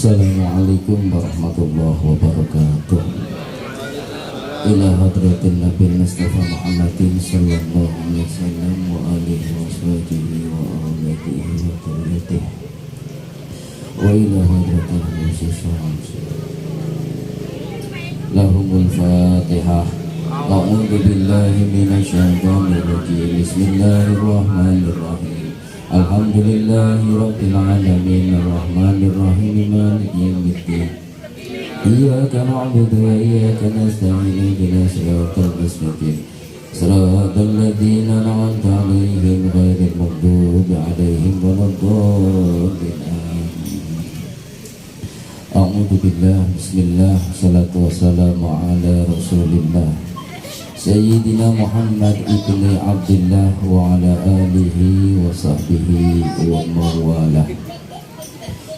Assalamualaikum warahmatullahi wabarakatuh. Ila hadratin Nabi Mustafa Muhammadin sallallahu alaihi wasallam wa alihi wa sahbihi wa alihi wa tabi'atihi wa ila hadratin musyisyam lahumul fatihah. A'udzu billahi minasyaitonir rajim. Bismillahirrahmanirrahim. Alhamdulillahi rabbil alamin arrahmanir rahim maliki yaumiddin. Iyyaka na'budu wa iyyaka nasta'in ihdinas siratal mustaqim siratal ladzina an'amta 'alaihim ghairil maghdubi 'alaihim waladdallin. A'udzu billahi bismillah salatu wassalamu ala rasulillah Sayyidina Muhammad ibni Abdullah wa ala alihi wa sahbihi wa mawalah.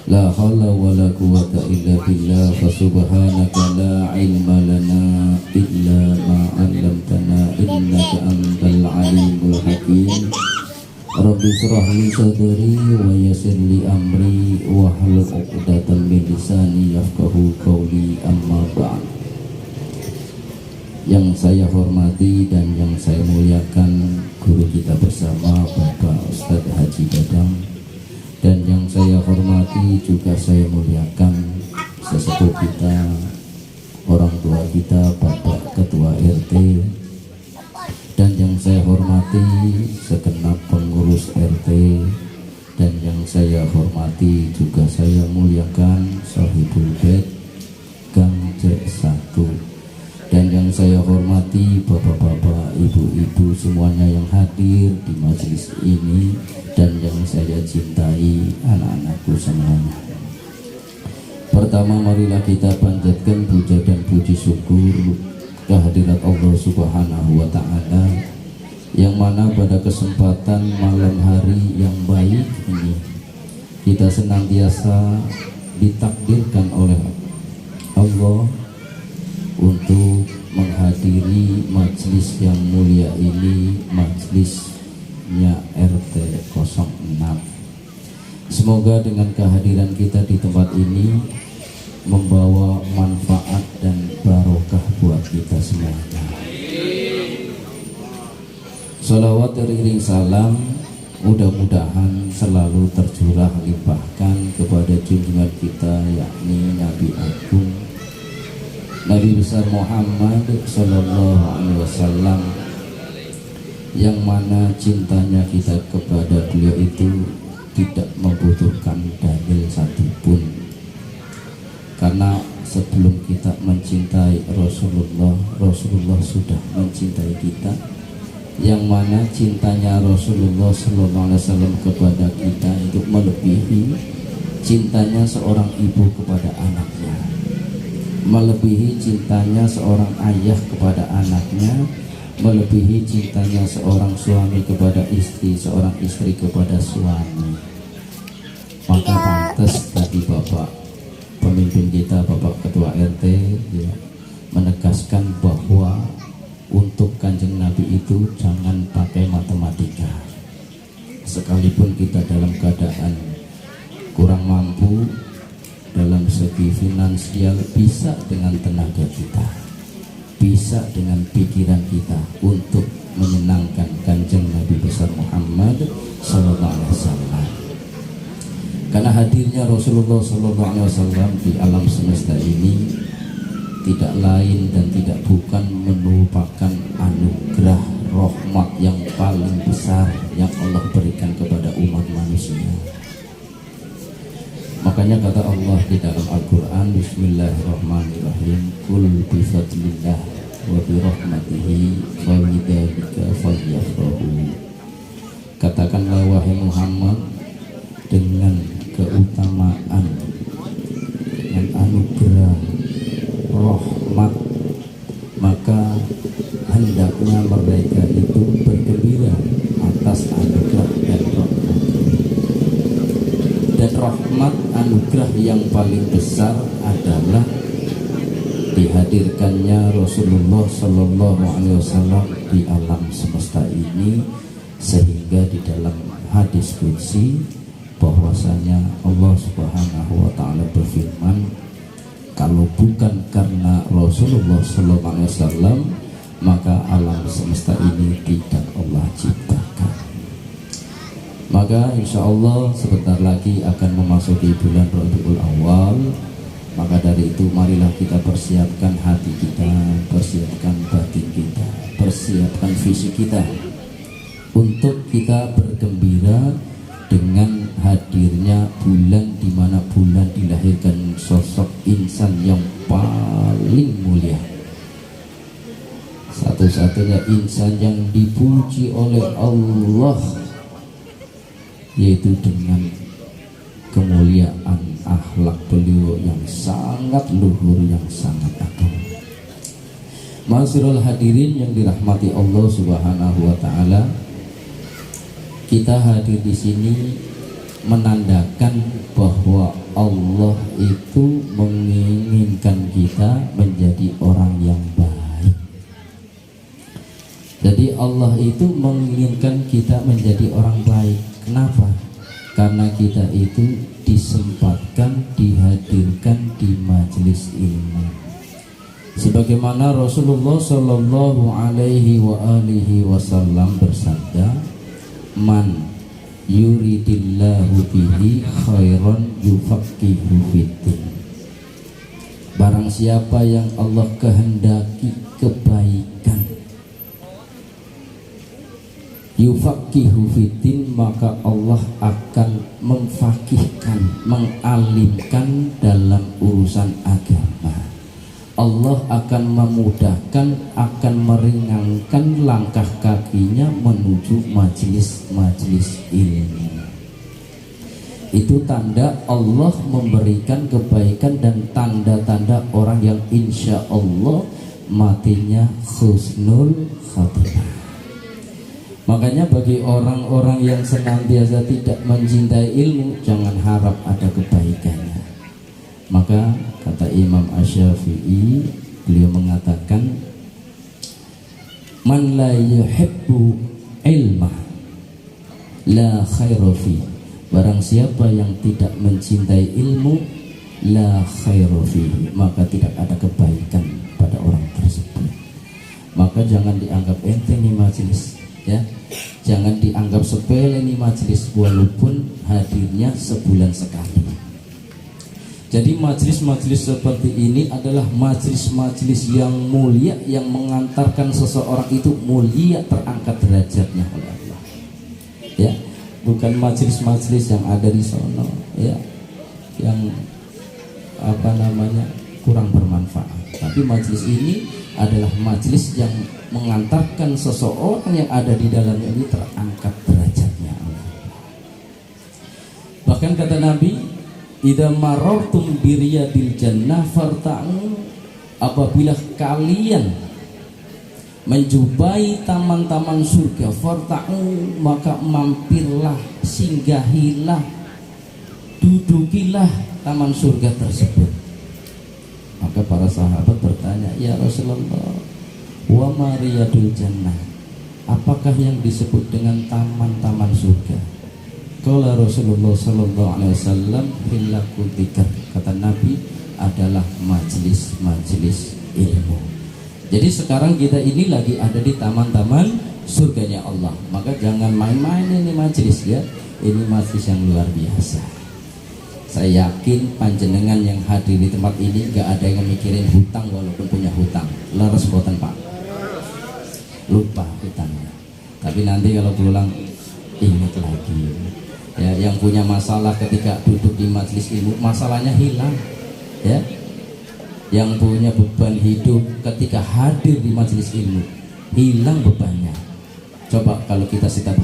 La hawla wa la quwwata illa billah. Fa subhanaka la ilma lana illa ma 'allamtana innaka antal alimul hakim. Rabbi shrah li sadri wa yassir li amri wa hlul 'uqdatam min lisani yafqahu qawli, amma ba'd. Yang saya hormati dan yang saya muliakan guru kita bersama Bapak Ustadz Haji Dadang, dan yang saya hormati juga saya muliakan sesepuh kita, orang tua kita Bapak Ketua RT, dan yang saya hormati segenap pengurus RT, dan yang saya hormati juga saya muliakan Sahibul Bait Gang C1, dan yang saya hormati bapak-bapak, ibu-ibu semuanya yang hadir di majelis ini, dan yang saya cintai anak-anakku semuanya. Pertama, marilah kita panjatkan puja dan puji syukur kehadirat Allah Subhanahu wa Ta'ala, yang mana pada kesempatan malam hari yang baik ini kita senantiasa ditakdirkan oleh Allah untuk menghadiri majelis yang mulia ini, majelisnya RT 06. Semoga dengan kehadiran kita di tempat ini membawa manfaat dan barokah buat kita semuanya. Sholawat teriring salam mudah-mudahan selalu tercurah limpahkan kepada junjungan kita, yakni Nabi Agung Nabi besar Muhammad sallallahu alaihi wasallam, yang mana cintanya kita kepada beliau itu tidak membutuhkan dalil satupun. Karena sebelum kita mencintai Rasulullah sudah mencintai kita, yang mana cintanya Rasulullah sallallahu alaihi wasallam kepada kita itu melebihi cintanya seorang ibu kepada anaknya, melebihi cintanya seorang ayah kepada anaknya, melebihi cintanya seorang suami kepada istri, seorang istri kepada suami. Maka pantas tadi Bapak pemimpin kita, Bapak Ketua RT ya, menegaskan bahwa untuk Kanjeng Nabi itu jangan pakai matematika. Sekalipun kita dalam keadaan kurang mampu dalam segi finansial, bisa dengan tenaga kita, bisa dengan pikiran kita untuk menyenangkan Kanjeng Nabi besar Muhammad sallallahu alaihi wasallam. Karena hadirnya Rasulullah sallallahu alaihi wasallam di alam semesta ini tidak lain dan tidak bukan merupakan anugerah rahmat yang paling besar yang Allah berikan kepada umat manusia. Makanya kata Allah di dalam Al-Quran, Bismillahirrahmanirrahim, Kul bifadlillah wa birahmatihi wa bidzalika falyafrahu. Katakanlah wahai Muhammad, dengan keutamaan, dengan anugerah rahmat, maka hendaknya mereka itu bergembira atas anugerah dan rahmat. Dan rahmat anugerah yang paling besar adalah dihadirkannya Rasulullah Sallallahu Alaihi Wasallam di alam semesta ini, sehingga di dalam hadis qudsi bahwasanya Allah Subhanahu wa taala berfirman, kalau bukan karena Rasulullah sallallahu alaihi wasallam maka alam semesta ini tidak Allah ciptakan. Maka insya Allah sebentar lagi akan memasuki bulan Rabiul Awal. Maka dari itu marilah kita persiapkan hati kita, persiapkan batin kita, persiapkan fisik kita untuk kita bergembira dengan hadirnya bulan di mana bulan dilahirkan sosok insan yang paling mulia, satu-satunya insan yang dipuji oleh Allah, yaitu dengan kemuliaan akhlak beliau yang sangat luhur, yang sangat agung. Ma'asyiral hadirin yang dirahmati Allah Subhanahu wa taala, kita hadir di sini menandakan bahwa Allah itu menginginkan kita menjadi orang yang baik. Jadi Allah itu menginginkan kita menjadi orang baik. Kenapa? Karena kita itu disempatkan, dihadirkan di majelis ilmu. Sebagaimana Rasulullah Shallallahu Alaihi Wasallam bersabda, "Man yuridillahu bihi khairan yufaqihu fiddin." Barang siapa yang Allah kehendaki kebaikan, yufaqihu fiddin, maka Allah akan memfakihkan, mengalimkan dalam urusan agama. Allah akan memudahkan, akan meringankan langkah kakinya menuju majelis-majelis ilmu. Itu tanda Allah memberikan kebaikan dan tanda-tanda orang yang insya Allah matinya husnul khatimah. Makanya bagi orang-orang yang senantiasa tidak mencintai ilmu, jangan harap ada kebaikannya. Maka kata Imam Asy-Syafi'i, beliau mengatakan, man la yuhibbu ilma la khaira fi. Barang siapa yang tidak mencintai ilmu, la khaira fi, maka tidak ada kebaikan pada orang tersebut. Maka jangan dianggap enteng nih majelis, ya. Jangan dianggap sepele nih majelis, walaupun hadirnya sebulan sekali. Jadi majelis-majelis seperti ini adalah majelis-majelis yang mulia, yang mengantarkan seseorang itu mulia, terangkat derajatnya oleh Allah. Ya, bukan majelis-majelis yang ada di sono, ya, yang kurang bermanfaat. Tapi majelis ini adalah majelis yang mengantarkan seseorang yang ada di dalamnya ini terangkat derajatnya oleh Allah. Bahkan kata Nabi, idza marartum biriyadil jannah farta'u, apabila kalian menjumpai taman-taman surga, farta'u, maka mampirlah, singgahilah, dudukilah taman surga tersebut. Maka para sahabat bertanya, ya Rasulullah, wa ma riyadul jannah, apakah yang disebut dengan taman-taman surga? Qala Rasulullah sallallahu alaihi wasallam, hilakul dzikr, kata Nabi, adalah majelis-majelis ilmu. Jadi sekarang kita ini lagi ada di taman-taman surganya Allah. Maka jangan main-main ini majelis, ya. Ini majelis yang luar biasa. Saya yakin panjenengan yang hadir di tempat ini gak ada yang mikirin hutang walaupun punya hutang. Leres boten Pak? Lupa hutangnya. Tapi nanti kalau pulang ingat lagi. Ya, yang punya masalah ketika duduk di majelis ilmu, masalahnya hilang. Ya, yang punya beban hidup ketika hadir di majelis ilmu, hilang bebannya. Coba kalau kita setiap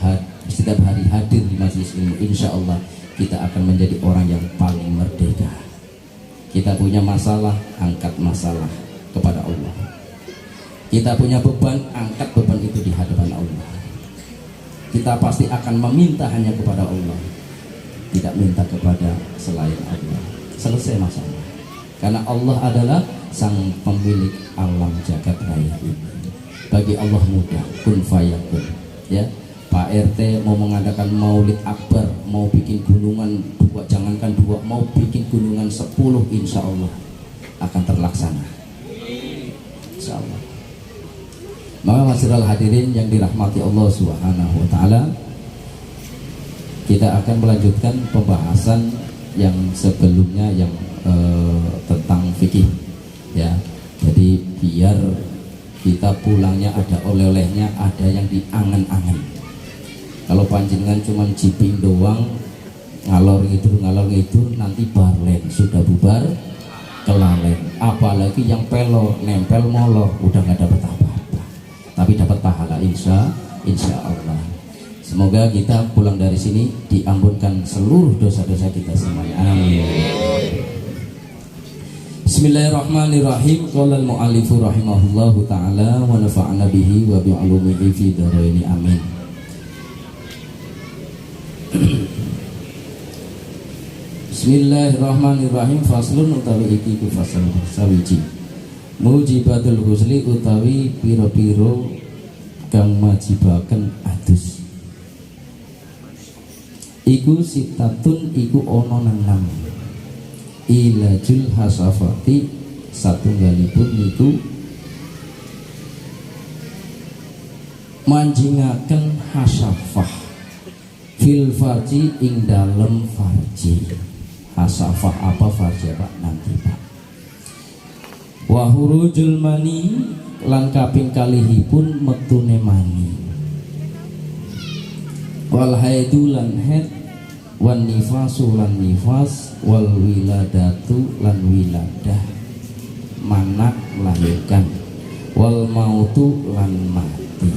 hari hadir di majelis ilmu, insya Allah kita akan menjadi orang yang paling merdeka. Kita punya masalah, angkat masalah kepada Allah. Kita punya beban, angkat beban itu di hadapan Allah. Kita pasti akan meminta hanya kepada Allah, tidak minta kepada selain Allah. Selesai masalah. Karena Allah adalah sang pemilik alam jagat raya ini. Bagi Allah mudah, kun fayakun. Ya, Pak RT mau mengadakan maulid akbar, mau bikin gunungan 2, jangankan 2, mau bikin gunungan 10, insya Allah akan terlaksana, insya Allah. Maka masyiral hadirin yang dirahmati Allah Subhanahu wa Ta'ala, kita akan melanjutkan pembahasan yang sebelumnya yang tentang fikih, ya. Jadi biar kita pulangnya ada oleh-olehnya, ada yang diangen-angen. Kalau panjenengan cuma jiping doang, ngalor ngidul, nanti barlen, sudah bubar kelalen. Apalagi yang pelor, nempel molor, udah nggak dapat apa-apa, tapi dapat pahala insya Allah. Semoga kita pulang dari sini diampunkan seluruh dosa-dosa kita semuanya. Amin. Bismillahirrahmanirrahim. Qala al-mu'allifu rahimahullahu ta'ala wa nafa'ana bihi wa bi'ulumihi fi dharaini amin. Bismillahirrahmanirrahim. Faslun utawi iki ku fasal sawiji. Mujibatul ghusli utawi piro-piro kang majibaken adus. Iku sitatun iku ono nang ilajul hasafati satunggalipun niku manjingaken hasafah fil farji ing dalem farji. Hasafah apa farji Pak? Nanti Pak. Wa hurujul mani lan kaping kalihipun metune mani. Wal haidu lan haid wan nifasu lan nifas wal wiladatu lan wiladah manak melahirkan wal mautu lan mati.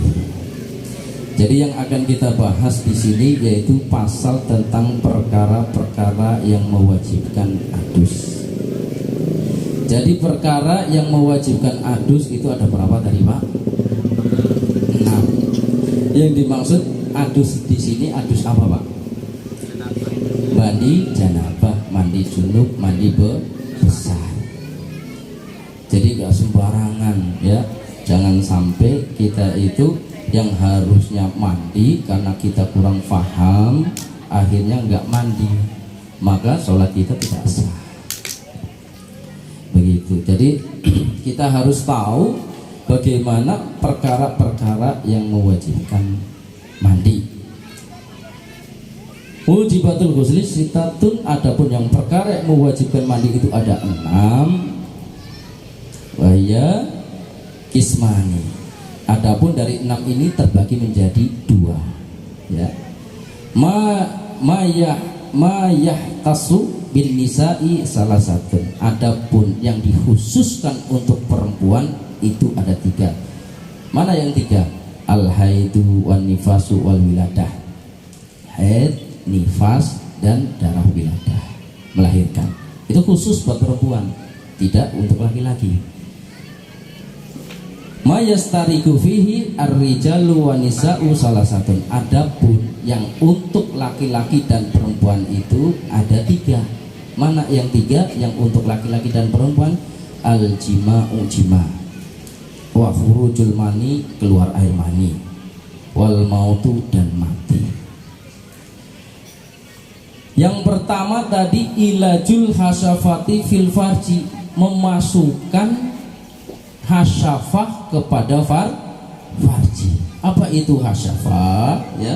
Jadi yang akan kita bahas di sini yaitu pasal tentang perkara-perkara yang mewajibkan adus. Jadi perkara yang mewajibkan adus itu ada berapa tadi Pak? 6. Yang dimaksud adus di sini adus apa Pak? Mandi janabah, mandi junub, mandi besar. Jadi gak sembarangan ya. Jangan sampai kita itu yang harusnya mandi karena kita kurang paham, akhirnya nggak mandi, maka sholat kita tidak sah. Begitu. Jadi kita harus tahu bagaimana perkara-perkara yang mewajibkan mandi. Mujibatul ghusli sitatun, adapun yang perkara yang mewajibkan mandi itu ada 6. Wahya kismani. Adapun dari 6 ini terbagi menjadi 2. Ya. Mayah tasu bin nisa'i salah satu. Adapun yang dikhususkan untuk perempuan itu ada 3. Mana yang 3? Al haidu wan nifasu wal wiladah. Haid, nifas dan darah wiladah, melahirkan. Itu khusus buat perempuan, tidak untuk laki-laki. Mayastariku fihi ar-rijalu wa nisa'u salah satu. Adapun yang untuk laki-laki dan perempuan itu ada 3. Mana yang 3? Yang untuk laki-laki dan perempuan? Al-jima'u jima', wa khurujul mani, keluar air mani, wal mautu dan mati. Yang pertama tadi ilajul hasyafati fil farji, memasukkan hasyafah kepada farji. Apa itu hasyafah? Ya.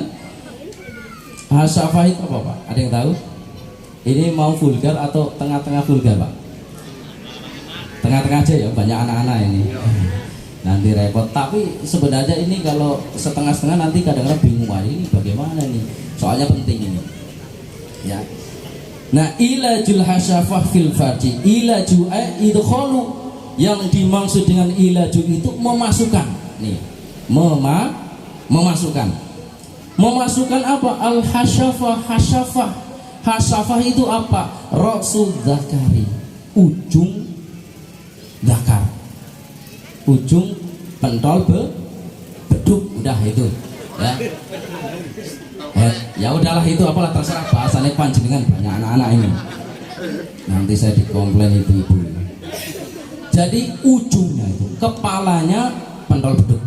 Hasyafah itu apa Pak? Ada yang tahu? Ini mau vulgar atau tengah-tengah vulgar Pak? Tengah-tengah aja ya, banyak anak-anak ini. Nanti repot. Tapi sebenarnya ini kalau setengah-setengah nanti kadang-kadang bingung, ini bagaimana nih? Soalnya penting ini. Ya. Nah, ilajul hasyafah fil farji, ilaju idkhalu, yang dimaksud dengan ilaju itu memasukkan. Nih, memasukkan. Memasukkan apa? Al hasyafah, hasyafah. Hasyafah itu apa? Ra'sul zakari, ujung zakar. Ujung pentol beduk, udah itu. Ya. Ya udahlah itu apalah terserah, bahasanya panjenengan, banyak anak-anak ini. Nanti saya dikomplain ibu-ibu. Jadi ujungnya itu, kepalanya pentol beduk.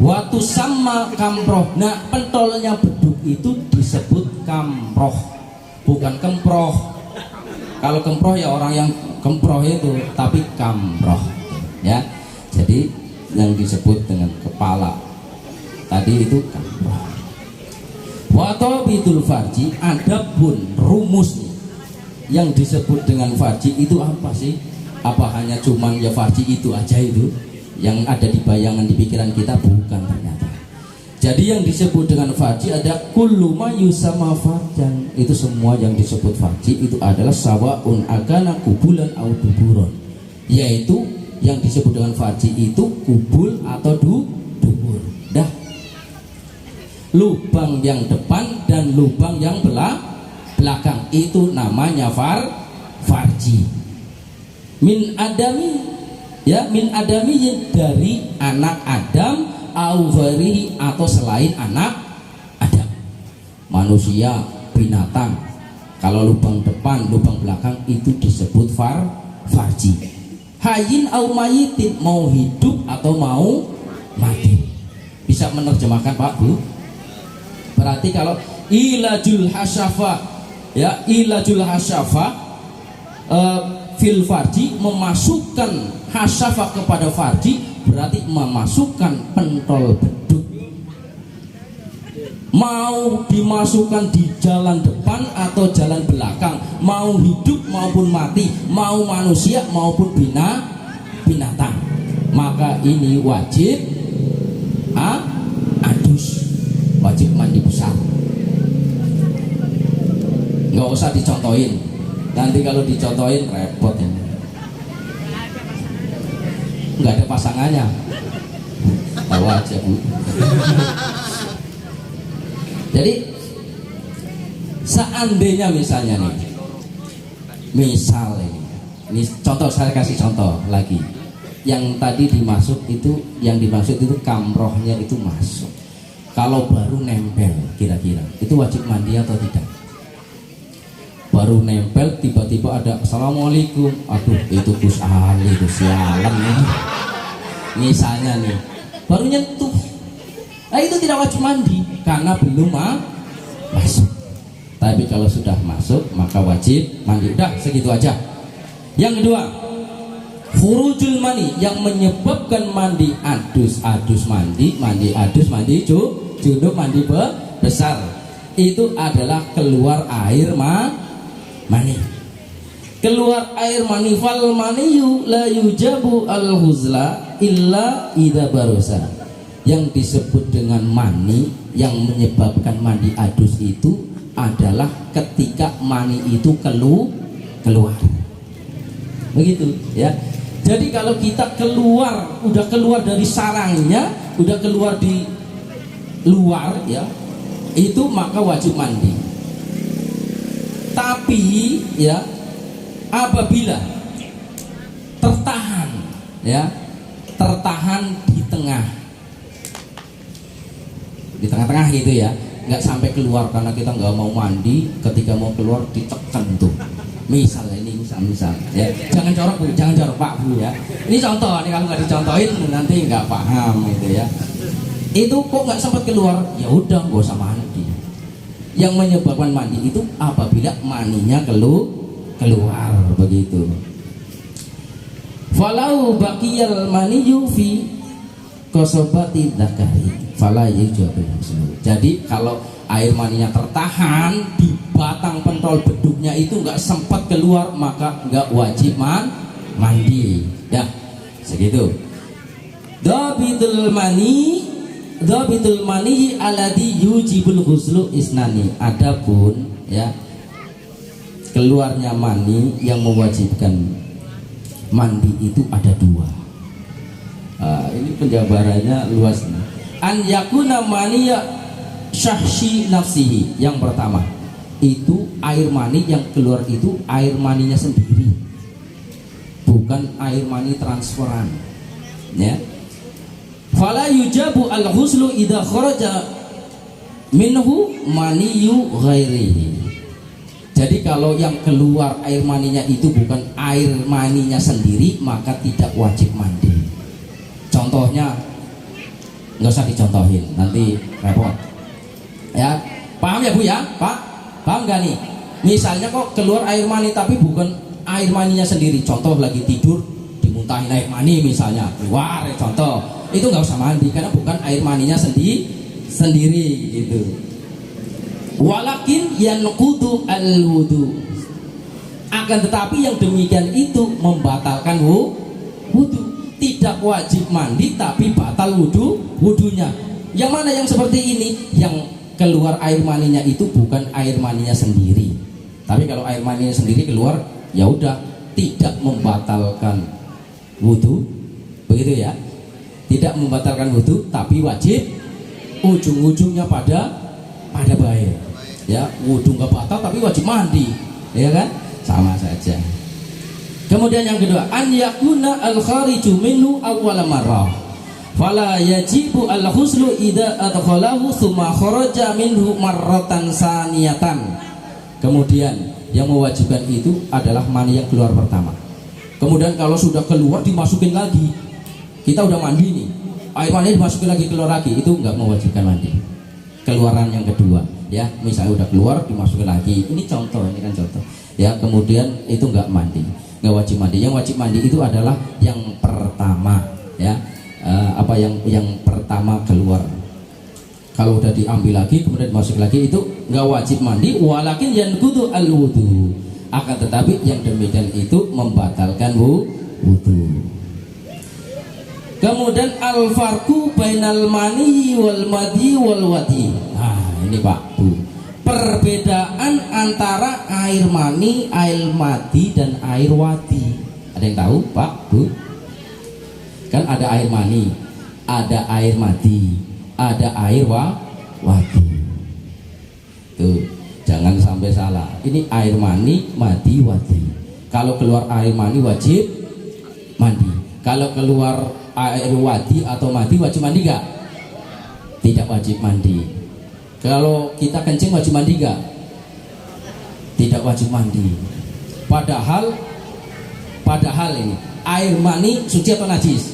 Waktu sama kamproh. Nah, pentolnya beduk itu disebut kamproh, bukan kemproh. Kalau kemproh ya orang yang kemproh itu, tapi kamproh ya. Jadi yang disebut dengan kepala tadi itu kamproh. Wa tabitul farji, adapun rumus yang disebut dengan farji itu apa sih? Apa hanya cuman ya farji itu aja itu yang ada di bayangan di pikiran kita? Bukan ternyata. Jadi yang disebut dengan farji ada kullu ma yusama farjan. Itu semua yang disebut farji itu adalah sawaun agana kubulan au duburon. Yaitu yang disebut dengan farji itu kubul atau dubur. Dah. Lubang yang depan dan lubang yang belakang itu namanya farji. Min adami ya, min adami dari anak Adam au ghairihi atau selain anak Adam, manusia, binatang. Kalau lubang depan, lubang belakang itu disebut farji. Hayyin au mayitin, mau hidup atau mau mati. Bisa menerjemahkan Pak Bu? Berarti kalau ilajul hasyafa ya, ilajul hasyafa fil farji, memasukkan hasyafa kepada farji berarti memasukkan pentol beduk. Mau dimasukkan di jalan depan atau jalan belakang, mau hidup maupun mati, mau manusia maupun binatang, maka ini wajib adus, wajib mandi besar. Nggak usah dicontohin, nanti kalau dicontohin repot ya. Nggak ada pasangannya, tahu aja Bu. Jadi seandainya misalnya nih, misal ini contoh, saya kasih contoh lagi. Yang tadi dimaksud itu, yang dimaksud itu kamrohnya itu masuk. Kalau baru nempel, kira-kira itu wajib mandi atau tidak? Baru nempel tiba-tiba ada assalamualaikum, aduh itu Gus Ali itu sialan nih. Misalnya nih baru nyentuh, nah itu tidak wajib mandi karena belum masuk. Tapi kalau sudah masuk maka wajib mandi. Udah segitu aja. Yang kedua, khurujul mani, yang menyebabkan mandi adus mandi, mandi adus mandi junub mandi besar, itu adalah keluar air mani. Keluar air mani, fal maniyu la yujabu al huzla illa idza barosa. Yang disebut dengan mani yang menyebabkan mandi adus itu adalah ketika mani itu keluar. Begitu ya. Jadi kalau kita udah keluar dari sarangnya, udah keluar di luar ya, itu maka wajib mandi. Tapi ya, apabila tertahan di tengah-tengah gitu ya, nggak sampai keluar karena kita nggak mau mandi, ketika mau keluar ditekan tuh. Misalnya ini misal ya, jangan jorok Bu, jangan jorok Pak Bu ya. Ini contoh, ini kalau nggak dicontohin nanti nggak paham gitu ya. Itu kok nggak sempat keluar, ya udah nggak usah mandi. Yang menyebabkan mandi itu apabila maninya keluar begitu. Falau baqiyal maniyu fi kosobati dzakari fala yujabu. Jadi kalau air maninya tertahan di batang pentol beduknya itu nggak sempat keluar, maka nggak wajib mandi. Ya, segitu. Dhabitul mani alladhi yujibul ghuslu isnani. Adapun ya, keluarnya mani yang mewajibkan mandi itu ada dua. Ini penjabarannya luas nih. An yakuna maniya syahsi nafsihi. Yang pertama itu air mani yang keluar itu air maninya sendiri, bukan air mani transferan ya. Fala yujabu al-ghuslu idza kharaja minhu maniyu ghairihi. Jadi kalau yang keluar air maninya itu bukan air maninya sendiri, maka tidak wajib mandi. Contohnya nggak usah dicontohin, nanti repot ya. Paham ya Bu ya Pak? Paham gak nih? Misalnya kok keluar air mani tapi bukan air maninya sendiri. Contoh lagi tidur dimuntahin air mani misalnya keluar, contoh itu nggak usah mandi karena bukan air maninya sendiri gitu. Walakin yanqudu al-wudu, akan tetapi yang demikian itu membatalkan wudu. Tidak wajib mandi tapi batal wudunya. Yang mana yang seperti ini? Yang keluar air maninya itu bukan air maninya sendiri. Tapi kalau air maninya sendiri keluar, ya udah tidak membatalkan wudu, begitu ya? Tidak membatalkan wudu, tapi wajib ujung-ujungnya pada baik. Ya, wudu nggak batal tapi wajib mandi, ya kan? Sama saja. Kemudian yang kedua, an yakuna al-khariju minhu awwal marrah. Fala yajibu al-huslu idza adkhalahu tsumma kharaja minhu marratan saniyatan. Kemudian yang mewajibkan itu adalah mani yang keluar pertama. Kemudian kalau sudah keluar dimasukin lagi. Kita udah mandi nih, air mani dimasukin lagi, keluar lagi, itu nggak mewajibkan mandi. Keluaran yang kedua, ya, misalnya udah keluar dimasukin lagi. Ini contoh, ini kan contoh. Ya, kemudian itu nggak mandi, nggak wajib mandi. Yang wajib mandi itu adalah yang pertama, ya, yang pertama keluar. Kalau udah diambil lagi kemudian masuk lagi itu nggak wajib mandi. Walakin yanqudu al-wudu, akan tetapi yang demikian itu membatalkan wudu. Kemudian al-farqu bainal mani wal madi wal wadi. Nah ini Pak Bu, perbedaan antara air mani, air madi dan air wadi. Ada yang tahu Pak Bu? Kan ada air mani, ada air madi, ada air wadi. Tuh, jangan sampai salah. Ini air mani, madi, wadi. Kalau keluar air mani wajib mandi. Kalau keluar air wadi atau madi wajib mandi gak? Tidak wajib mandi. Kalau kita kencing wajib mandi gak? Tidak wajib mandi. Padahal ini air mani suci atau najis?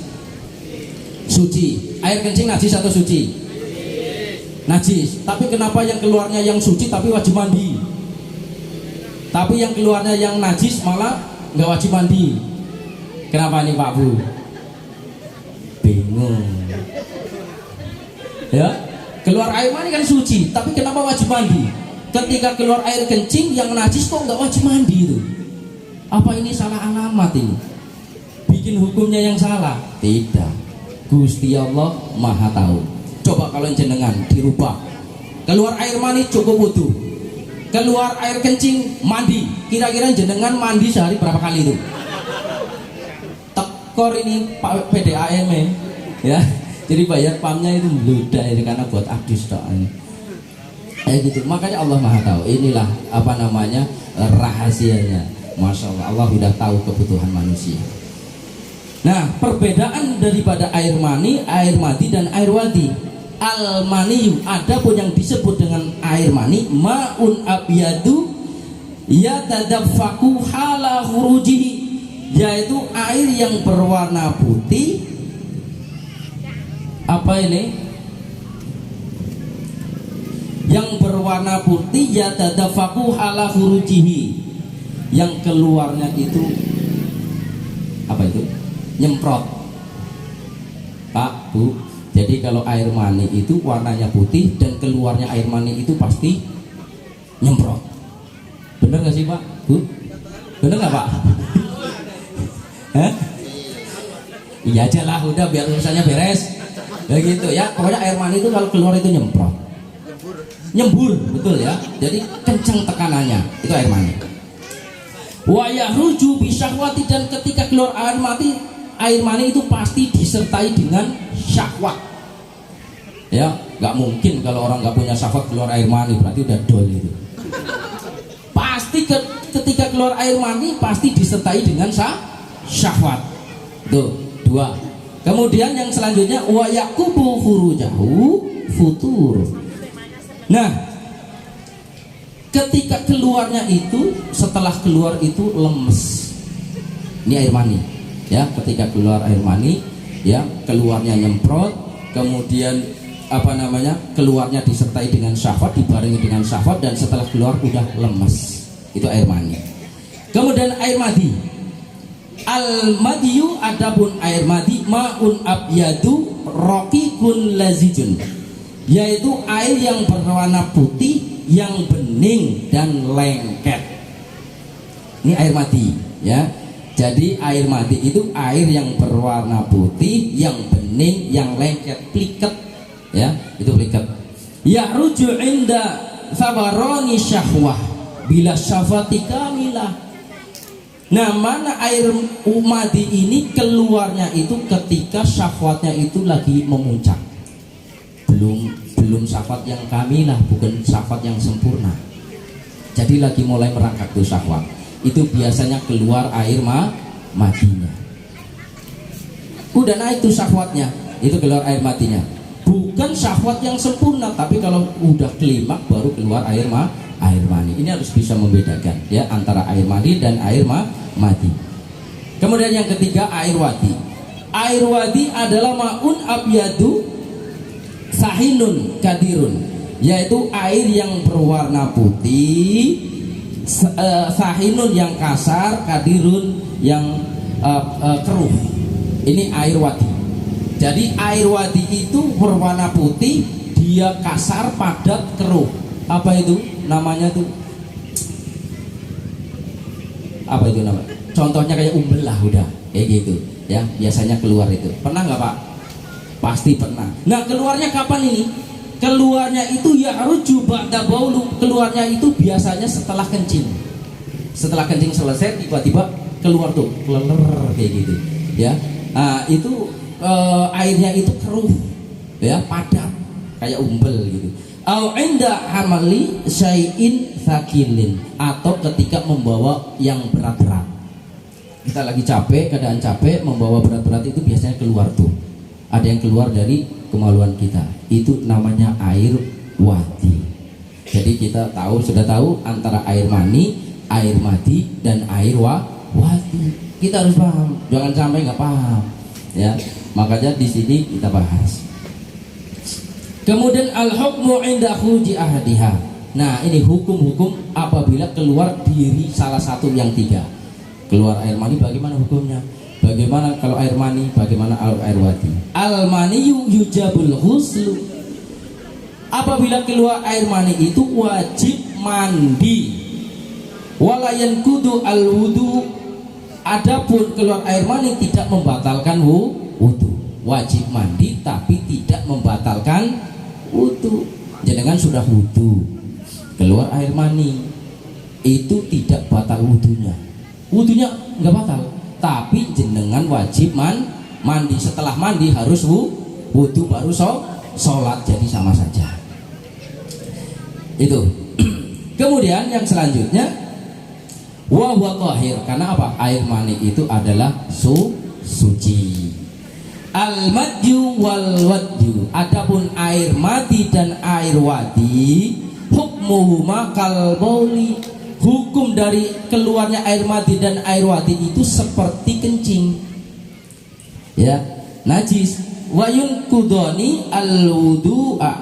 Suci. Air kencing najis atau suci? Najis. Tapi kenapa yang keluarnya yang suci tapi wajib mandi? Tapi yang keluarnya yang najis malah nggak wajib mandi. Kenapa nih Pak Bu? Bingung. Ya, keluar air mani kan suci, tapi kenapa wajib mandi? Ketika keluar air kencing yang najis kok nggak wajib mandi itu? Apa ini salah alamat ini? Bikin hukumnya yang salah? Tidak. Gusti Allah Maha tahu. Coba kalau jenengan dirubah, keluar air mani cukup wudu, keluar air kencing mandi, kira-kira jenengan mandi sehari berapa kali itu? Tekor ini Pak PDAM ya, jadi bayar pamnya itu bluda itu karena buat adus doanya. Gitu. Makanya Allah Maha tahu. Inilah apa namanya rahasianya. Masya Allah, Allah sudah tahu kebutuhan manusia. Nah, perbedaan daripada air mani, air madi dan air wadi. Al maniyu, ada pun yang disebut dengan air mani, maun abyadu yatadaffaku hala khurujihi, yaitu air yang berwarna putih. Apa ini? Yang berwarna putih yatadaffaku hala khurujihi, yang keluarnya itu apa itu? Nyemprot. Pak Bu, jadi kalau air mani itu warnanya putih dan keluarnya air mani itu pasti nyemprot. Bener gak sih Pak Bu? Bener gak Pak? Hah? Iya aja lah, udah biar urusannya beres. Begitu ya, pokoknya air mani itu kalau keluar itu nyemprot. Nyembur, betul ya. Jadi kencang tekanannya, itu air mani. Wa yahruju bisyahwati, dan ketika keluar air mani itu pasti disertai dengan syahwat. Ya, nggak mungkin kalau orang nggak punya syahwat keluar air mani, berarti udah dol itu. Pasti ketika keluar air mani pasti disertai dengan syahwat. Tuh, dua. Kemudian yang selanjutnya wa yaqubu khurujahu futur. Nah, ketika keluarnya itu, setelah keluar itu lemes. Ini air mani. Ya, ketika keluar air mani, ya keluarnya nyemprot, kemudian keluarnya disertai dengan syahwat, dibarengi dengan syahwat, dan setelah keluar udah lemes. Itu air mani. Kemudian air madi. Al-madiyu adapun air madi ma'un abyadu raqiqun lazijun, yaitu air yang berwarna putih, yang bening dan lengket. Ini air madi, ya. Jadi air madi itu air yang berwarna putih, yang bening, yang lengket, pliket, ya, itu pliket. Ya ruju inda sabaroni syahwah bila syafati kamilah. Nah, mana air madi ini keluarnya itu ketika syahwatnya itu lagi memuncak. Belum syahwat yang kamilah, bukan syahwat yang sempurna. Jadi lagi mulai merangkak tuh syahwat. Itu biasanya keluar air madinya. Udah naik tuh syahwatnya, itu keluar air madinya. Bukan syahwat yang sempurna, tapi kalau udah klimak baru keluar air mani. Ini harus bisa membedakan, ya, antara air mani dan air madi. Kemudian yang ketiga, air wadi. Air wadi adalah ma'un abyadu sahinun kadirun, yaitu air yang berwarna putih, sahinun yang kasar, kadirun yang keruh. Ini air wadi. Jadi air wadi itu berwarna putih, dia kasar, padat, keruh. Apa itu namanya tuh? Apa itu namanya? Contohnya kayak umbel lah, udah kayak gitu, ya. Biasanya keluar itu. Pernah nggak Pak? Pasti pernah. Nah, keluarnya kapan ini? Keluarnya itu ya ruju ba'da baulu. Keluarnya itu biasanya setelah kencing. Setelah kencing selesai tiba-tiba keluar tuh, keleler kayak gitu, ya. Nah, itu airnya itu keruh, ya, padat kayak umbel gitu. Au inda hamali syai'in thaqilin, atau ketika membawa yang berat-berat. Kita lagi capek, keadaan capek, membawa berat-berat itu biasanya keluar tuh. Ada yang keluar dari kemaluan kita. Itu namanya air wadi. Jadi kita sudah tahu antara air mani, air madi, dan air wadi. Kita harus paham, jangan sampai nggak paham, ya. Makanya di sini kita bahas. Kemudian al-hukmu inda khuruji ahadiha. Nah, ini hukum-hukum apabila keluar diri salah satu yang tiga. Keluar air mani bagaimana hukumnya? Bagaimana kalau air mani? Bagaimana air wadi? Al-maniyu yujabul huslu. Apabila keluar air mani itu wajib mandi. Walayan kudu al-wudu. Adapun keluar air mani tidak membatalkan wudu. Wajib mandi tapi tidak membatalkan wudu. Jangan sudah wudu, keluar air mani, itu tidak batal wudunya. Wudunya nggak batal, tapi jenengan wajib mandi. Setelah mandi harus wudu baru sholat, jadi sama saja. Itu. Kemudian yang selanjutnya, wa huwa thahir. Karena apa? Air mani itu adalah suci. Al-madyu wal wadyu. Adapun air madi dan air wadi, hukmuhuma kal bauli. Hukum dari keluarnya air madi dan air wadi itu seperti kencing, ya, najis. Wayun kudoni al-wudu'a,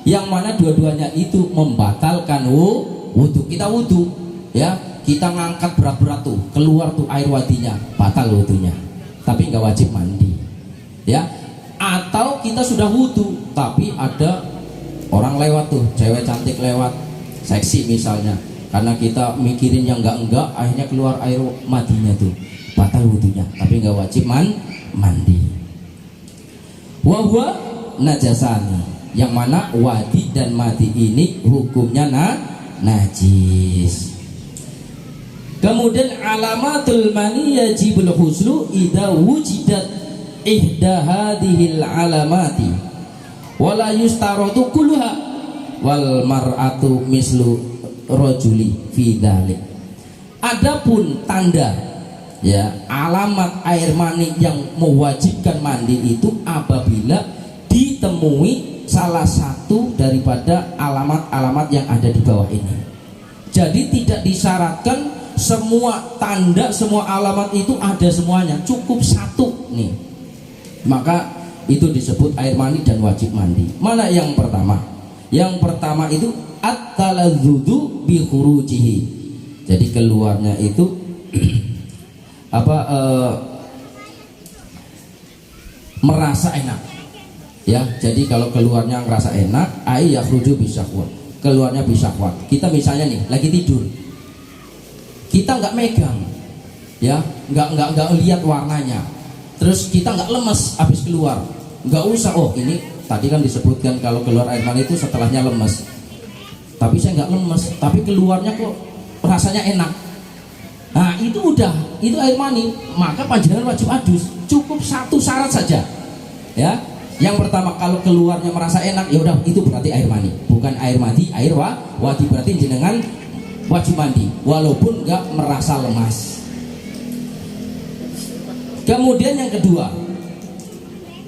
yang mana dua-duanya itu membatalkan wudu. Kita wudu, ya, kita ngangkat berat-berat tuh, keluar tuh air wadinya, batal wudunya, tapi nggak wajib mandi, ya. Atau kita sudah wudu tapi ada orang lewat tuh, cewek cantik lewat, seksi misalnya, karena kita mikirin yang enggak, akhirnya keluar air madinya tuh, batal wudunya, tapi nggak wajib mandi. Wahwa najasani, yang mana wadi dan madi ini hukumnya najis. Kemudian alamatul mani yajibul huslu idza wujidat ihda hadhil alamati wala yustaratu kulluha wal mar'atu mislu rajuli fi dzalik. Adapun tanda, ya, alamat air mani yang mewajibkan mandi itu apabila ditemui salah satu daripada alamat-alamat yang ada di bawah ini. Jadi tidak disyaratkan semua tanda, semua alamat itu ada semuanya, cukup satu nih. Maka itu disebut air mani dan wajib mandi. Mana yang pertama? Yang pertama itu at-taladzudu bi khurujihi. Jadi keluarnya itu merasa enak. Ya, jadi kalau keluarnya ngerasa enak, ai yakhruju bisyahwat. Keluarnya bisyahwat. Kita misalnya nih lagi tidur. Kita nggak megang. Ya, nggak lihat warnanya. Terus kita nggak lemes habis keluar. Nggak usah, oh ini tadi kan disebutkan kalau keluar air mani itu setelahnya lemes. Tapi saya nggak lemes, tapi keluarnya kok rasanya enak. Nah itu udah, itu air mani. Maka panjenengan wajib adus. Cukup satu syarat saja. Ya, yang pertama kalau keluarnya merasa enak, ya udah itu berarti air mani, bukan air mandi, air wajib, berarti jenengan wajib mandi walaupun nggak merasa lemas. Kemudian yang kedua,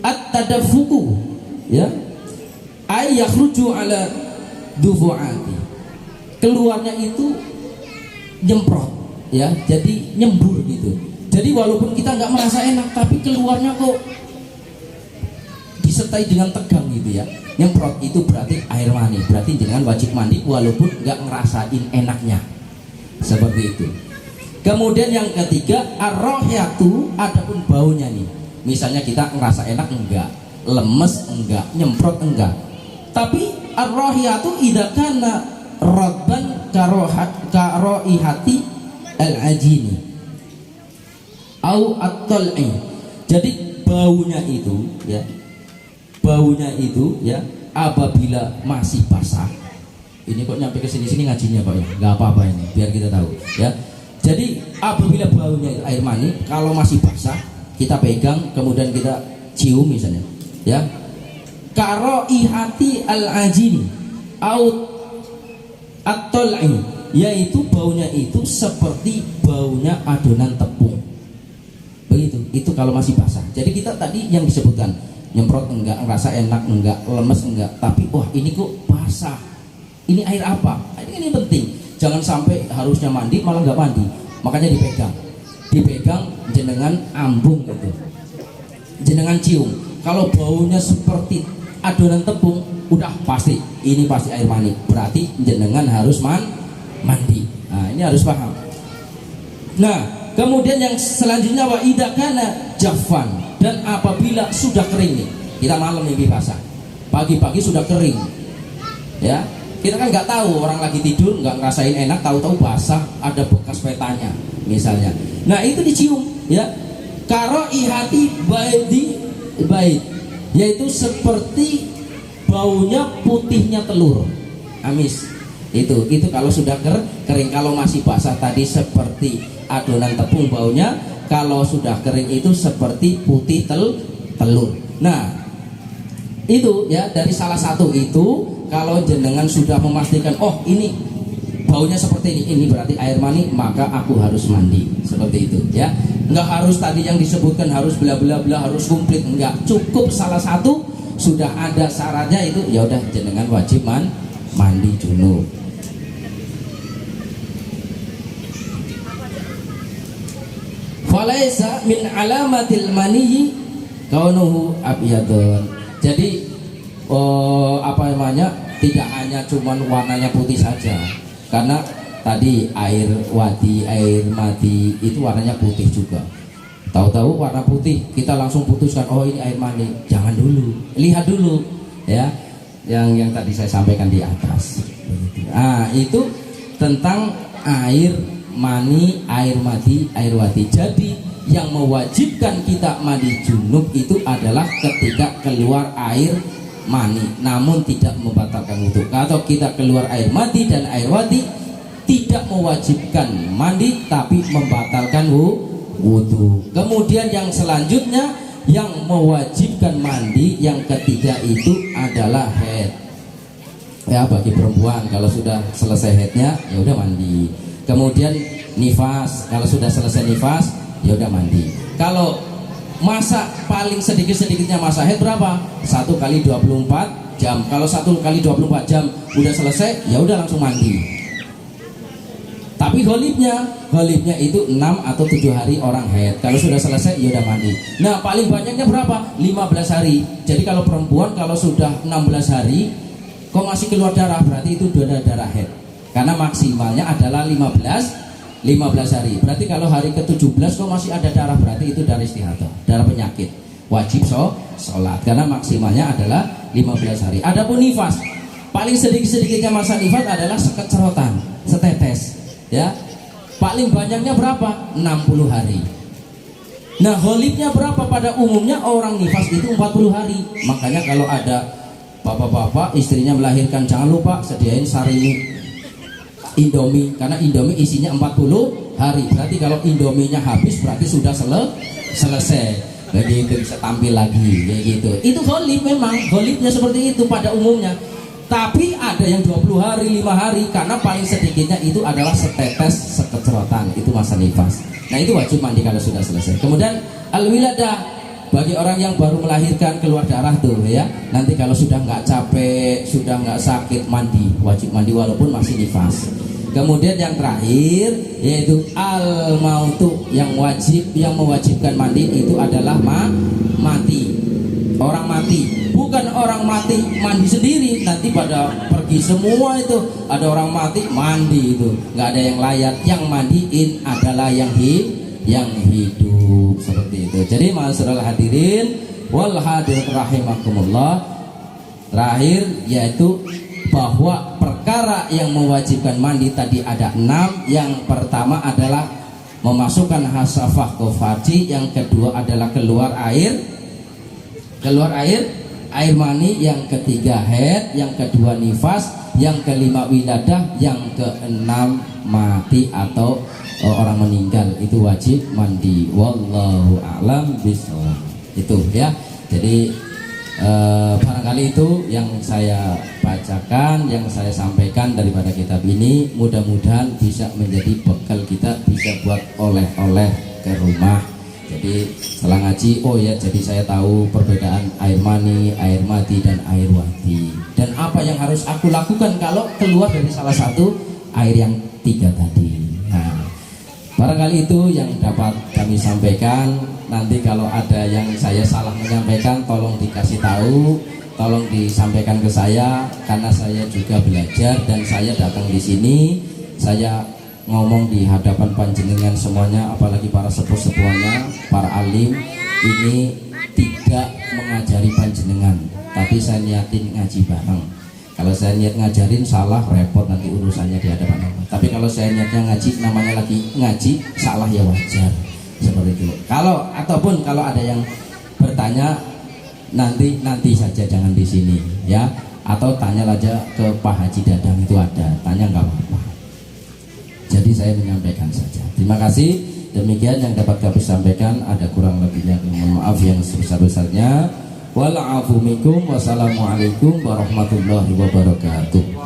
at-tadaffuqu, ya, ay yakhruju ala dufu'ati. Keluarnya itu nyemprot, ya, jadi nyembur gitu. Jadi walaupun kita nggak merasa enak, tapi keluarnya kok disertai dengan tegang gitu ya. Nyemprot itu berarti air mani, berarti jangan wajib mandi walaupun nggak ngerasain enaknya. Seperti itu. Kemudian yang ketiga, ar-rohyatu, adapun baunya nih. Misalnya kita ngerasa enak enggak, lemes enggak, nyemprot enggak. Tapi ar-rohyatu idza kana radban karoihati al-ajini au at-tal'i. Jadi baunya itu ya, baunya itu ya apabila masih basah. Ini kok nyampe ke sini ngajinya Pak ya, nggak apa-apa ini, biar kita tahu ya. Jadi apabila baunya itu air mani, kalau masih basah kita pegang kemudian kita cium misalnya ya, karoihati al-ajini au at-tal'i, yaitu baunya itu seperti baunya adonan tepung. Begitu, itu kalau masih basah. Jadi kita tadi yang disebutkan nyemprot enggak, ngerasa enak enggak, lemes enggak, tapi wah ini kok basah, ini air apa? Ini penting, jangan sampai harusnya mandi malah nggak mandi. Makanya dipegang jenengan ambung gitu, jenengan cium. Kalau baunya seperti adonan tepung, udah pasti ini pasti air mani, berarti jenengan harus mandi. Nah ini harus paham. Nah kemudian yang selanjutnya wa idza kana jaffan, dan apabila sudah kering nih, kita malam mimpi basah, pagi-pagi sudah kering, ya kita kan nggak tahu, orang lagi tidur nggak ngerasain enak, tahu-tahu basah, ada bekas petanya misalnya. Nah itu dicium, ya, karoihati bait, yaitu seperti baunya putihnya telur amis. Itu kalau sudah kering. Kalau masih basah tadi seperti adonan tepung baunya, kalau sudah kering itu seperti putih telur. Nah itu ya, dari salah satu itu kalau jenengan sudah memastikan oh ini baunya seperti ini berarti air mani, maka aku harus mandi. Seperti itu ya, nggak harus tadi yang disebutkan harus bla bla bla harus komplit, enggak, cukup salah satu sudah ada syaratnya itu ya udah jenengan wajib mandi junub. Falaisa min alamatil maniyyi kaunuhu abyadun. Jadi apa namanya, tidak hanya cuman warnanya putih saja, karena tadi air madi itu warnanya putih juga. Tahu-tahu warna putih kita langsung putuskan oh ini air mani. Jangan dulu, lihat dulu ya yang tadi saya sampaikan di atas. Nah itu tentang air mani, air madi, air wadi. Jadi yang mewajibkan kita mandi junub itu adalah ketika keluar air mani, namun tidak membatalkan wudu. Atau kita keluar air madi dan air wadi, tidak mewajibkan mandi tapi membatalkan wudu. Kemudian yang selanjutnya yang mewajibkan mandi yang ketiga itu adalah haid. Ya bagi perempuan kalau sudah selesai haidnya ya udah mandi. Kemudian nifas, kalau sudah selesai nifas ya udah mandi. Kalau masa paling sedikit-sedikitnya masa haid berapa? 1 kali 24 jam. Kalau 1 kali 24 jam udah selesai ya udah langsung mandi. Tapi holibnya itu 6 atau 7 hari orang haid. Kalau sudah selesai ya udah mandi. Nah paling banyaknya berapa? 15 hari. Jadi kalau perempuan kalau sudah 16 hari kok masih keluar darah, berarti itu sudah darah haid. Karena maksimalnya adalah 15 hari. Berarti kalau hari ke-17 kok masih ada darah, berarti itu darah istihadah, darah penyakit. Wajib sholat karena maksimalnya adalah 15 hari. Adapun nifas, paling sedikit-sedikitnya masa nifas adalah sekecerotan, setetes. Ya, paling banyaknya berapa? 60 hari. Nah, holibnya berapa? Pada umumnya orang nifas itu 40 hari. Makanya kalau ada bapak-bapak istrinya melahirkan, jangan lupa sediain sari Indomie, karena Indomie isinya 40 hari. Berarti kalau Indominya habis berarti sudah selesai. Begitu bisa tampil lagi kayak gitu. Itu holib, memang holibnya seperti itu pada umumnya. Tapi ada yang 20 hari, 5 hari, karena paling sedikitnya itu adalah setetes sekecerotan, itu masa nifas. Nah itu wajib mandi kalau sudah selesai. Kemudian al-wiladah, bagi orang yang baru melahirkan keluar darah tuh ya, nanti kalau sudah nggak capek, sudah nggak sakit, mandi, wajib mandi walaupun masih nifas. Kemudian yang terakhir yaitu al-mautu, yang mewajibkan mandi itu adalah mati. Orang mati, bukan orang mati mandi sendiri, nanti pada pergi semua itu. Ada orang mati mandi itu nggak ada yang layak, yang mandiin adalah yang hidup seperti itu. Jadi ma'asyiral hadirin wal hadirat rahimakumullah, terakhir yaitu bahwa perkara yang mewajibkan mandi tadi ada 6. Yang pertama adalah memasukkan hasafah ke farji, yang kedua adalah keluar air mani, yang ketiga haid, yang kedua nifas, yang kelima wiladah, yang keenam mati atau orang meninggal, itu wajib mandi. Wallahu a'lam bishawab. Itu ya. Jadi barangkali itu yang saya bacakan, yang saya sampaikan daripada kitab ini, mudah-mudahan bisa menjadi bekal kita, bisa buat oleh-oleh ke rumah. Jadi setelah ngaji, oh ya, jadi saya tahu perbedaan air mani, air mati, dan air wadi. Dan apa yang harus aku lakukan kalau keluar dari salah satu air yang 3 tadi. Nah, barangkali itu yang dapat kami sampaikan. Nanti kalau ada yang saya salah menyampaikan, tolong dikasih tahu, tolong disampaikan ke saya, karena saya juga belajar dan saya datang di sini, saya ngomong di hadapan panjenengan semuanya, apalagi para sepuh-sepuhnya, para alim, ini tidak mengajari panjenengan, tapi saya niatin ngaji bareng. Kalau saya niat ngajarin salah, repot nanti urusannya di hadapan Allah. Tapi kalau saya niatnya ngaji, namanya lagi ngaji, salah ya wajar, seperti itu. Kalau ada yang bertanya, nanti saja, jangan di sini ya, atau tanya aja ke Pak Haji Dadang, itu ada, tanya nggak apa-apa. Jadi saya menyampaikan saja. Terima kasih. Demikian yang dapat kami sampaikan. Ada kurang lebihnya, mohon maaf yang sebesar-besarnya. Wa'alaikum minkum. Wassalamualaikum warahmatullahi wabarakatuh.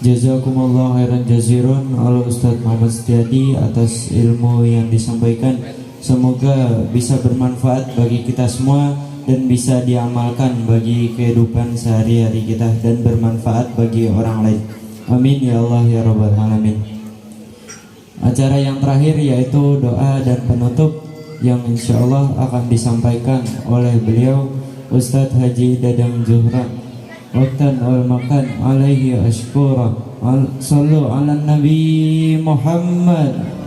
Jazakumullah khairan jaziran ala Ustadz Muhammad Setiadi atas ilmu yang disampaikan. Semoga bisa bermanfaat bagi kita semua dan bisa diamalkan bagi kehidupan sehari-hari kita dan bermanfaat bagi orang lain. Amin ya Allah ya Rabbal Alamin. Acara yang terakhir yaitu doa dan penutup yang insya Allah akan disampaikan oleh beliau Ustadz Haji Dadang Zuhran. Waktan wal makan alaihi ashkura. Sallu ala Nabi Muhammad.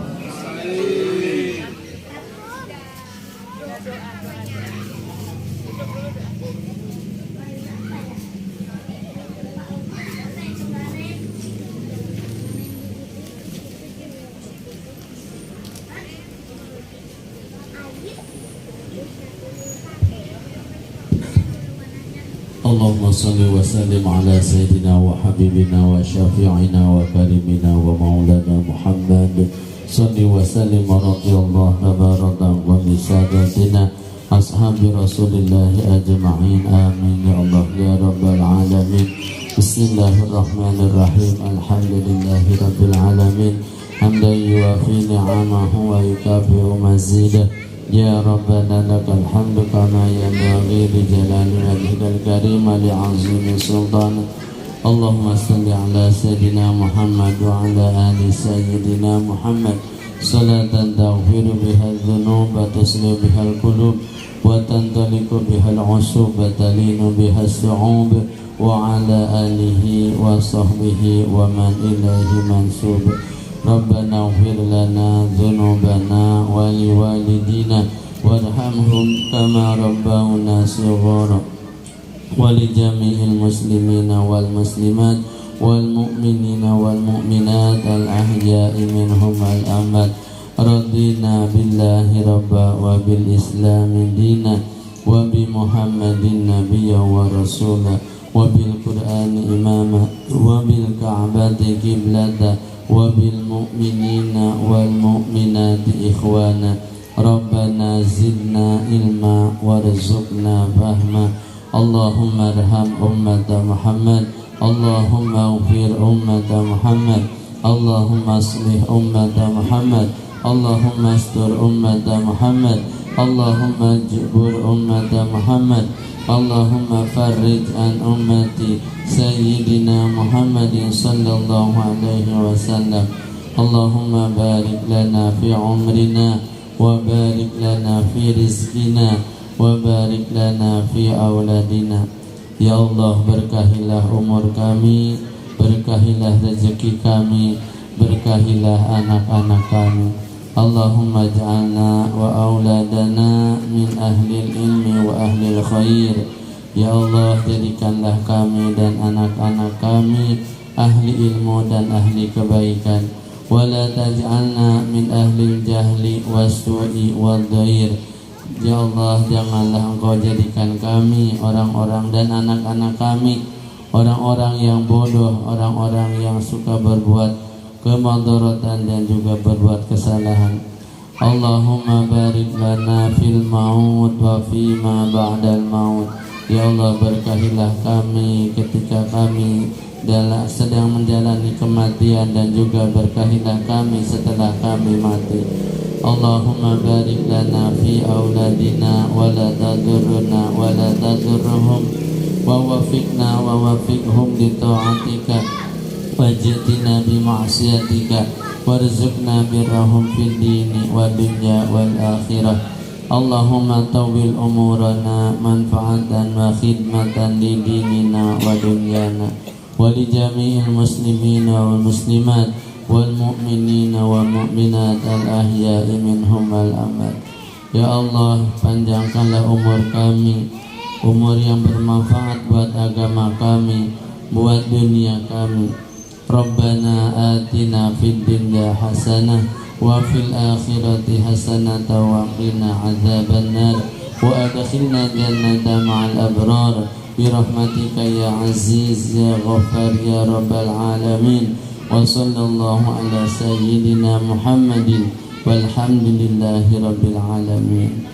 Allahumma salli wa sallim ala sayyidina wa habibina wa syafi'ina wa karimina wa maulana Muhammad. Salli wa sallim wa radiyallahu tabaratan wa bisadatina ashabi rasulillahi ajma'in. Amin ya Allah ya rabbal alamin. Bismillahirrahmanirrahim. Alhamdulillahi rabbil alamin. Hamdan yuwafi ni'amahu wa yukafi'u mazidah. Ya Rabbana lakal hamdu kama yanbaghi li jalali wajhikal karim wa li 'azimi sultanik. Allahumma salli ala sayyidina Muhammad wa ala ali sayyidina Muhammad salatan taghfiru biha dzunub wa tuslihu biha al-qulub wa tantaliqu biha al-'usub wa talinu biha as-su'ub wa ala alihi wa sahbihi wa man ilaihi mansub. Rabbana ighfir lana dzunubana wa liwalidina warhamhum kama rabbawna shighara wa li jami'il muslimina wal muslimat wal mu'minina wal mu'minat al ahya'i minhum al amwat. Radina billahi rabba wa bil islami dina wa bi muhammadin nabiyya wa rasula wa bil qur'ani imama wa bil ka'bati qiblata wa bil mu'minina wal mu'minati ikhwana. Rabbana zidna ilma warzuqna fahma. Allahumma arham ummata Muhammad. Allahumma ighfir ummata Muhammad. Allahumma aslih ummata Muhammad. Allahumma astur ummata Muhammad. Allahumma jibur ummata Muhammad. Allahumma farrij an ummati Sayyidina Muhammadin sallallahu alaihi wasallam. Allahumma barik lana fi umrina wa barik lana fi rizqina wa barik lana fi auladina. Ya Allah, berkahilah umur kami, berkahilah rezeki kami, berkahilah anak-anak kami. Allahumma ja'alna wa auladana min ahlil ilmi wa ahlil khair. Ya Allah, jadikanlah kami dan anak-anak kami ahli ilmu dan ahli kebaikan. Wa la taj'alna min ahlil jahli wasu'i wal dhair. Ya Allah, janganlah Engkau jadikan kami, orang-orang dan anak-anak kami, orang-orang yang bodoh, orang-orang yang suka berbuat kemadaratan dan juga berbuat kesalahan. Allahumma barik lana fil maut wa fima ba'dal maut. Ya Allah, berkahilah kami ketika kami sedang menjalani kematian dan juga berkahilah kami setelah kami mati. Allahumma barik lana fi auladina wa la tadurruna wa la tadurruhum wa wafiqna wa wafiqhum li ta'atika wajidina bi ma'siyatika warzuqna birrahum fid dini wa dunya wal akhirah. Allahumma tawil umurana manfaatan wa khidmatan li dinina wa dunyana wa li jami'il muslimina wal muslimat wal mu'minina wal mu'minat al ahya'i minhum wal amwat. Ya Allah, panjangkanlah umur kami, umur yang bermanfaat buat agama kami, buat dunia kami. Rabbana atina fid dunya hasanah wa fil akhirati hasanah wa qina adzabannar wa adkhilna jannata ma'al abrar bi rahmatika ya aziz ya ghaffar ya rabbal alamin. Wa sallallahu ala sayyidina Muhammadin walhamdulillahi rabbil alamin.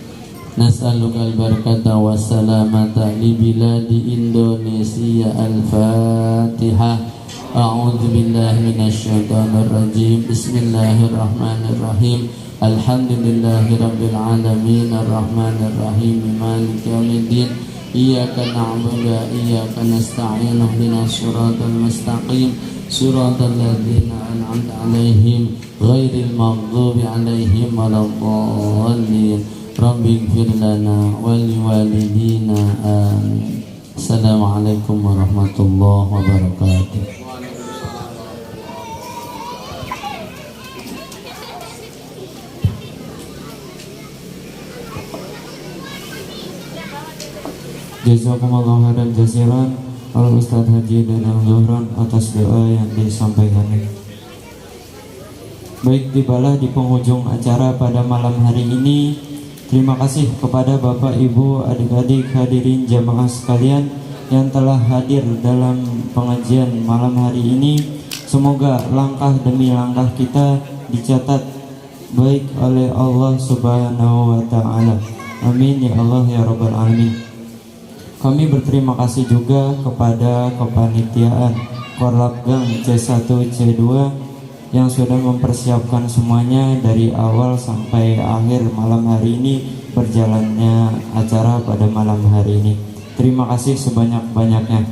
Nas'aluka al-barakata wa salamata li biladi Indonesia. Al-Fatihah. A'udzu billahi minasy syaithanir rajim. Bismillahirrahmanirrahim. Alhamdulillahi rabbil alamin arrahmanir rahim maliki yaumiddin. Iyyaka na'budu wa iyyaka nasta'in. Ihdinas siratal mustaqim. Siratal ladzina an'amta 'alaihim ghairil maghdubi 'alaihim waladdallin. Rabbighfir lana wa liwalidina amin. Assalamualaikum warahmatullahi wabarakatuh. Jazakumullah khairan jazilan al Ustaz Haji Danang Zuhran atas doa yang disampaikan. Baik, tibalah di penghujung acara pada malam hari ini. Terima kasih kepada Bapak, Ibu, adik-adik hadirin jamaah sekalian yang telah hadir dalam pengajian malam hari ini. Semoga langkah demi langkah kita dicatat baik oleh Allah Subhanahu wa ta'ala. Amin ya Allah ya Rabbal alamin. Kami berterima kasih juga kepada kepanitiaan Korlapgang C1 C2 yang sudah mempersiapkan semuanya dari awal sampai akhir malam hari ini, berjalannya acara pada malam hari ini. Terima kasih sebanyak-banyaknya.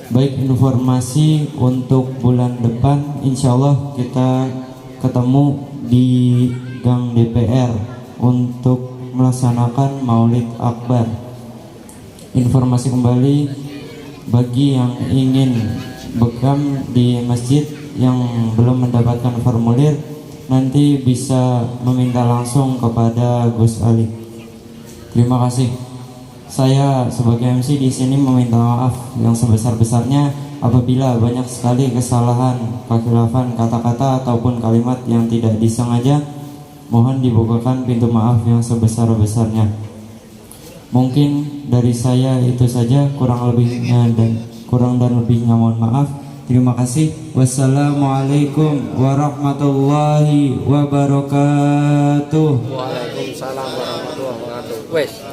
Baik, informasi untuk bulan depan, insya Allah kita ketemu di Gang DPR untuk melaksanakan Maulid Akbar. Informasi kembali bagi yang ingin bekam di masjid yang belum mendapatkan formulir, nanti bisa meminta langsung kepada Gus Ali. Terima kasih. Saya sebagai MC di sini meminta maaf yang sebesar-besarnya apabila banyak sekali kesalahan, kekhilafan kata-kata ataupun kalimat yang tidak disengaja. Mohon dibukakan pintu maaf yang sebesar-besarnya. Mungkin dari saya itu saja, kurang dan lebihnya mohon maaf. Terima kasih. Wassalamualaikum warahmatullahi wabarakatuh. Waalaikumsalam warahmatullahi wabarakatuh. Wes.